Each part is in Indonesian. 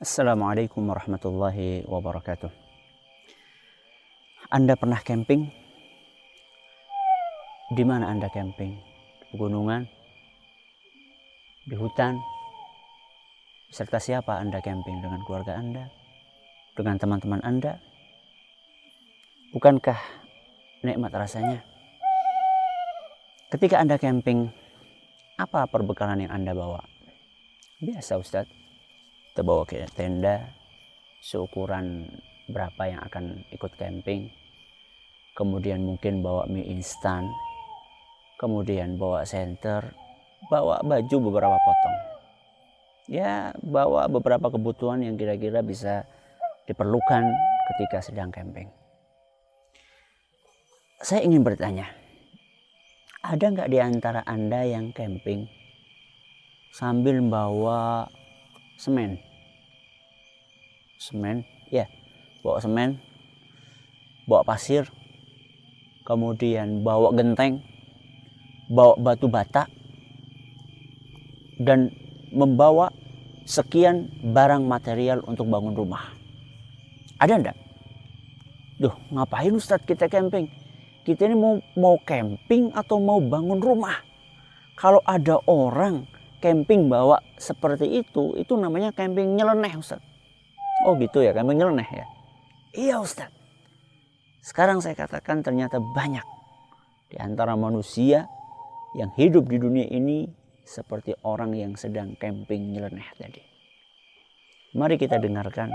Assalamualaikum warahmatullahi wabarakatuh. Anda pernah camping? Di mana Anda camping? Di pegunungan? Di hutan? Serta siapa Anda camping? Dengan keluarga Anda? Dengan teman-teman Anda? Bukankah nikmat rasanya? Ketika Anda camping, apa perbekalan yang Anda bawa? Biasa Ustadz, kita bawa kayak tenda seukuran berapa yang akan ikut camping, kemudian mungkin bawa mie instan, kemudian bawa senter, bawa baju beberapa potong, ya bawa beberapa kebutuhan yang kira-kira bisa diperlukan ketika sedang camping. Saya ingin bertanya, ada nggak di antara Anda yang camping sambil bawa semen, ya, bawa semen, bawa pasir, kemudian bawa genteng, bawa batu bata, dan membawa sekian barang material untuk bangun rumah? Ada enggak? Duh, ngapain Ustadz kita camping? Kita ini mau camping atau mau bangun rumah? Kalau ada orang camping bawa seperti itu namanya camping nyeleneh Ustadz. Oh gitu ya, camping nyeleneh ya? Iya Ustadz. Sekarang saya katakan ternyata banyak di antara manusia yang hidup di dunia ini seperti orang yang sedang camping nyeleneh tadi. Mari kita dengarkan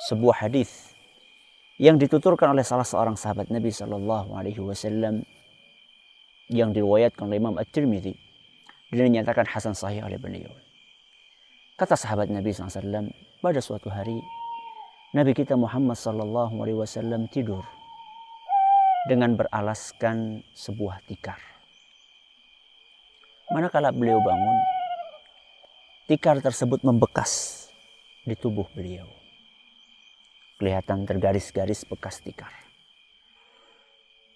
sebuah hadis yang dituturkan oleh salah seorang sahabat Nabi SAW yang diriwayatkan oleh Imam At-Tirmidzi dan dinyatakan hasan sahih oleh beliau. Kata sahabat Nabi SAW, pada suatu hari Nabi kita Muhammad SAW tidur dengan beralaskan sebuah tikar. Manakala beliau bangun, tikar tersebut membekas di tubuh beliau. Kelihatan tergaris-garis bekas tikar.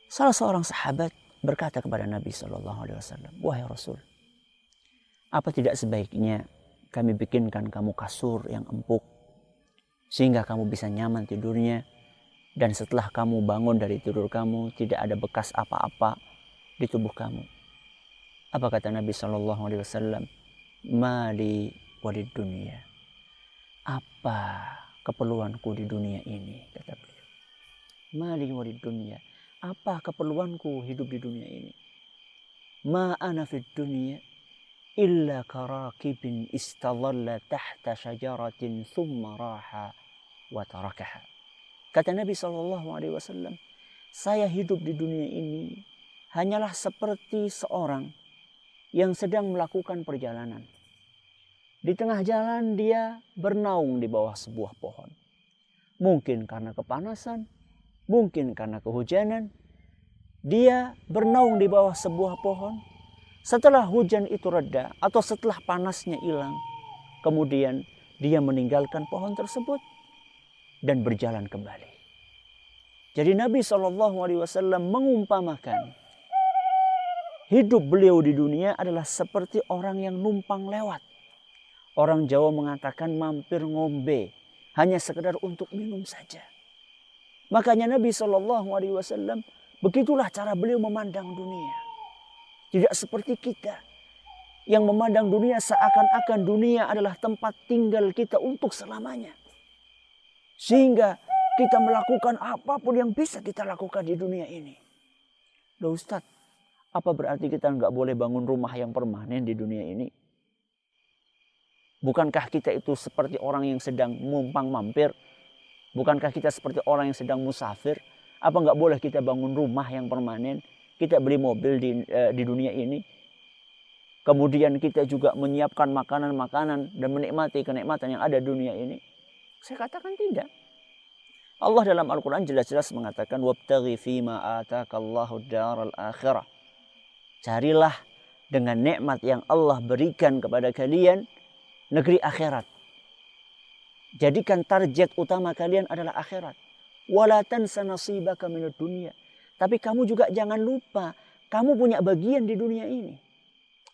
Salah seorang sahabat berkata kepada Nabi SAW, wahai Rasul, apa tidak sebaiknya kami bikinkan kamu kasur yang empuk sehingga kamu bisa nyaman tidurnya, dan setelah kamu bangun dari tidur kamu tidak ada bekas apa-apa di tubuh kamu? Apa kata Nabi SAW? Mali walid dunia. Apa keperluanku di dunia ini? Kata beliau. Mali walid dunia. Apa keperluanku hidup di dunia ini? Ma ana fid dunia illa karakibin istadalla tahta syajaratin thumma raha wa tarakaha. Kata Nabi SAW, saya hidup di dunia ini hanyalah seperti seorang yang sedang melakukan perjalanan. Di tengah jalan dia bernaung di bawah sebuah pohon. Mungkin karena kepanasan, mungkin karena kehujanan, dia bernaung di bawah sebuah pohon. Setelah hujan itu reda atau setelah panasnya hilang, kemudian dia meninggalkan pohon tersebut dan berjalan kembali. Jadi Nabi SAW mengumpamakan hidup beliau di dunia adalah seperti orang yang numpang lewat. Orang Jawa mengatakan mampir ngombe, hanya sekedar untuk minum saja. Makanya Nabi SAW begitulah cara beliau memandang dunia. Tidak seperti kita yang memandang dunia seakan-akan dunia adalah tempat tinggal kita untuk selamanya. Sehingga kita melakukan apapun yang bisa kita lakukan di dunia ini. Loh Ustadz, apa berarti kita nggak boleh bangun rumah yang permanen di dunia ini? Bukankah kita itu seperti orang yang sedang numpang mampir? Bukankah kita seperti orang yang sedang musafir? Apa nggak boleh kita bangun rumah yang permanen? Kita beli mobil di dunia ini. Kemudian kita juga menyiapkan makanan-makanan dan menikmati kenikmatan yang ada di dunia ini. Saya katakan tidak. Allah dalam Al-Quran jelas-jelas mengatakan wabtaghi fima atakallahu daral akhirah. Carilah dengan nikmat yang Allah berikan kepada kalian negeri akhirat. Jadikan target utama kalian adalah akhirat. Wala tansa nasibaka minad dunya. Tapi kamu juga jangan lupa, kamu punya bagian di dunia ini.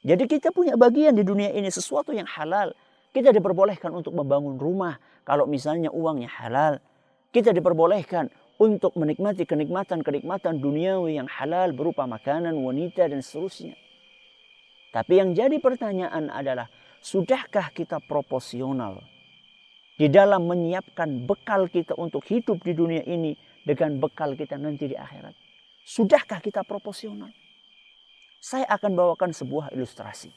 Jadi kita punya bagian di dunia ini, sesuatu yang halal. Kita diperbolehkan untuk membangun rumah kalau misalnya uangnya halal. Kita diperbolehkan untuk menikmati kenikmatan-kenikmatan duniawi yang halal berupa makanan, wanita, dan seterusnya. Tapi yang jadi pertanyaan adalah, sudahkah kita proporsional di dalam menyiapkan bekal kita untuk hidup di dunia ini dengan bekal kita nanti di akhirat? Sudahkah kita proporsional? Saya akan bawakan sebuah ilustrasi.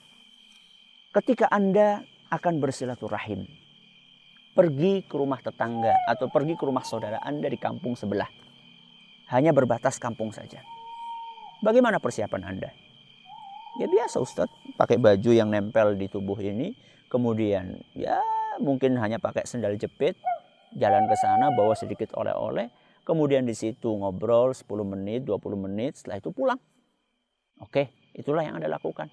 Ketika Anda akan bersilaturahim, pergi ke rumah tetangga atau pergi ke rumah saudara Anda di kampung sebelah, hanya berbatas kampung saja. Bagaimana persiapan Anda? Ya biasa Ustadz, pakai baju yang nempel di tubuh ini, kemudian ya mungkin hanya pakai sendal jepit, jalan ke sana bawa sedikit oleh-oleh, kemudian di situ ngobrol 10 menit, 20 menit, setelah itu pulang. Oke, itulah yang Anda lakukan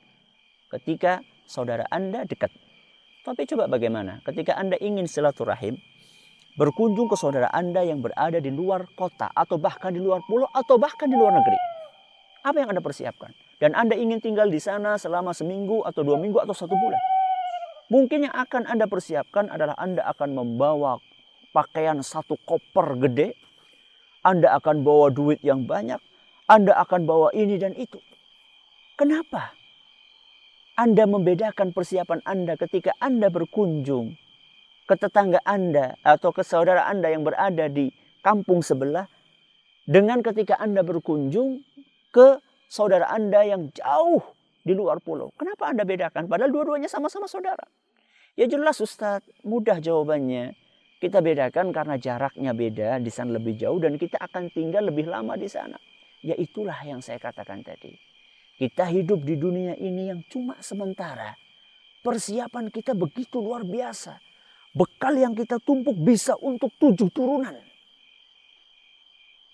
ketika saudara Anda dekat. Tapi coba bagaimana ketika Anda ingin silaturahim, berkunjung ke saudara Anda yang berada di luar kota atau bahkan di luar pulau atau bahkan di luar negeri. Apa yang Anda persiapkan? Dan Anda ingin tinggal di sana selama seminggu atau 2 minggu atau 1 bulan. Mungkin yang akan Anda persiapkan adalah Anda akan membawa pakaian 1 koper gede. Anda akan bawa duit yang banyak. Anda akan bawa ini dan itu. Kenapa Anda membedakan persiapan Anda ketika Anda berkunjung ke tetangga Anda atau ke saudara Anda yang berada di kampung sebelah dengan ketika Anda berkunjung ke saudara Anda yang jauh di luar pulau? Kenapa Anda bedakan? Padahal dua-duanya sama-sama saudara. Ya jelas Ustadz, mudah jawabannya. Kita bedakan karena jaraknya beda, di sana lebih jauh dan kita akan tinggal lebih lama di sana. Ya itulah yang saya katakan tadi. Kita hidup di dunia ini yang cuma sementara. Persiapan kita begitu luar biasa. Bekal yang kita tumpuk bisa untuk 7 turunan.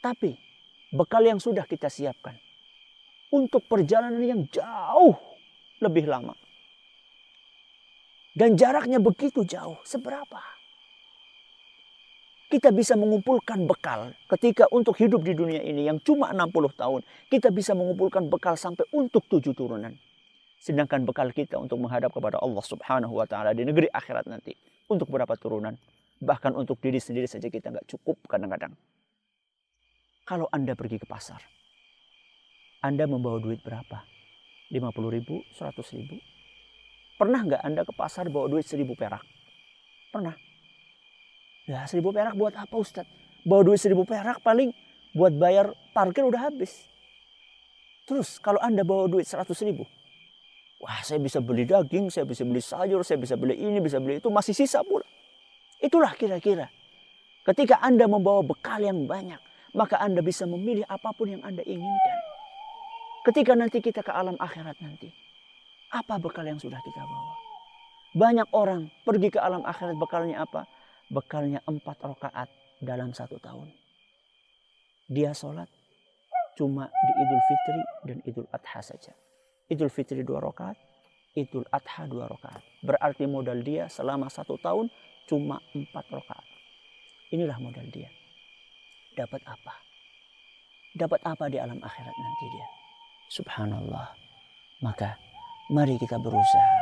Tapi bekal yang sudah kita siapkan untuk perjalanan yang jauh lebih lama. Dan jaraknya begitu jauh. Seberapa kita bisa mengumpulkan bekal ketika untuk hidup di dunia ini yang cuma 60 tahun. Kita bisa mengumpulkan bekal sampai untuk 7 turunan. Sedangkan bekal kita untuk menghadap kepada Allah Subhanahu wa ta'ala di negeri akhirat nanti. Untuk berapa turunan? Bahkan untuk diri sendiri saja kita nggak cukup kadang-kadang. Kalau Anda pergi ke pasar, Anda membawa duit berapa? 50.000, 100.000? Pernah nggak Anda ke pasar bawa duit 1.000 perak? Pernah. Ya 1.000 perak buat apa Ustadz? Bawa duit 1.000 perak paling buat bayar parkir udah habis. Terus kalau Anda bawa duit 100.000, wah saya bisa beli daging, saya bisa beli sayur, saya bisa beli ini, bisa beli itu, masih sisa pula. Itulah kira-kira. Ketika Anda membawa bekal yang banyak, maka Anda bisa memilih apapun yang Anda inginkan. Ketika nanti kita ke alam akhirat nanti, apa bekal yang sudah kita bawa? Banyak orang pergi ke alam akhirat bekalnya apa? Bekalnya 4 rakaat dalam 1 tahun. Dia sholat cuma di Idul Fitri dan Idul Adha saja. Idul Fitri 2 rakaat, Idul Adha 2 rakaat. Berarti modal dia selama 1 tahun cuma 4 rakaat. Inilah modal dia. Dapat apa? Dapat apa di alam akhirat nanti dia? Subhanallah. Maka mari kita berusaha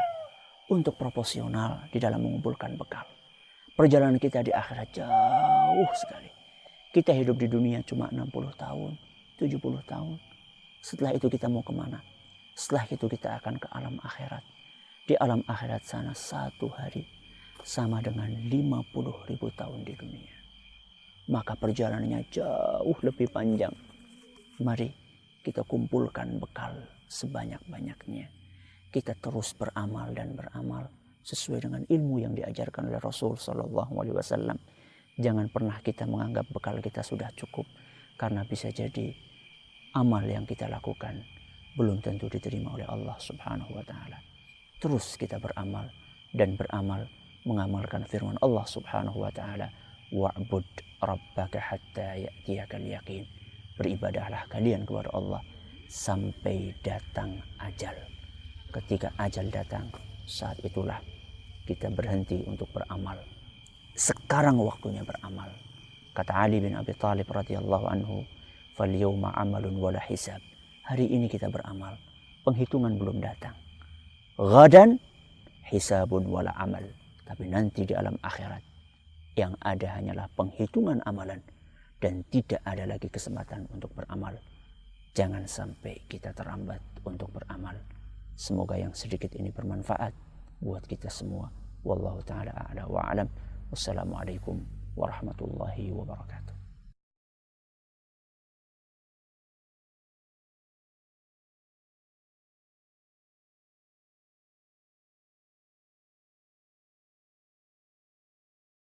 untuk proporsional di dalam mengumpulkan bekal. Perjalanan kita di akhirat jauh sekali. Kita hidup di dunia cuma 60 tahun, 70 tahun. Setelah itu kita mau kemana? Setelah itu kita akan ke alam akhirat. Di alam akhirat sana 1 hari sama dengan 50.000 tahun di dunia. Maka perjalanannya jauh lebih panjang. Mari kita kumpulkan bekal sebanyak-banyaknya. Kita terus beramal dan beramal sesuai dengan ilmu yang diajarkan oleh Rasul Sallallahu Alaihi Wasallam. Jangan pernah kita menganggap bekal kita sudah cukup, karena bisa jadi amal yang kita lakukan belum tentu diterima oleh Allah Subhanahu Wa Taala. Terus kita beramal dan beramal mengamalkan firman Allah Subhanahu Wa Taala, wa'bud rabbaka hatta ya'tiyakal yaqin. Beribadahlah kalian kepada Allah sampai datang ajal. Ketika ajal datang, saat itulah kita berhenti untuk beramal. Sekarang waktunya beramal. Kata Ali bin Abi Thalib radhiyallahu anhu, "Fal yawma 'amalun wala hisab." Hari ini kita beramal, penghitungan belum datang. Ghadan hisabun wala amal. Tapi nanti di alam akhirat yang ada hanyalah penghitungan amalan dan tidak ada lagi kesempatan untuk beramal. Jangan sampai kita terlambat untuk beramal. Semoga yang sedikit ini bermanfaat buat kita semua. Wallahu ta'ala a'la wa a'lam. Wassalamualaikum warahmatullahi wabarakatuh.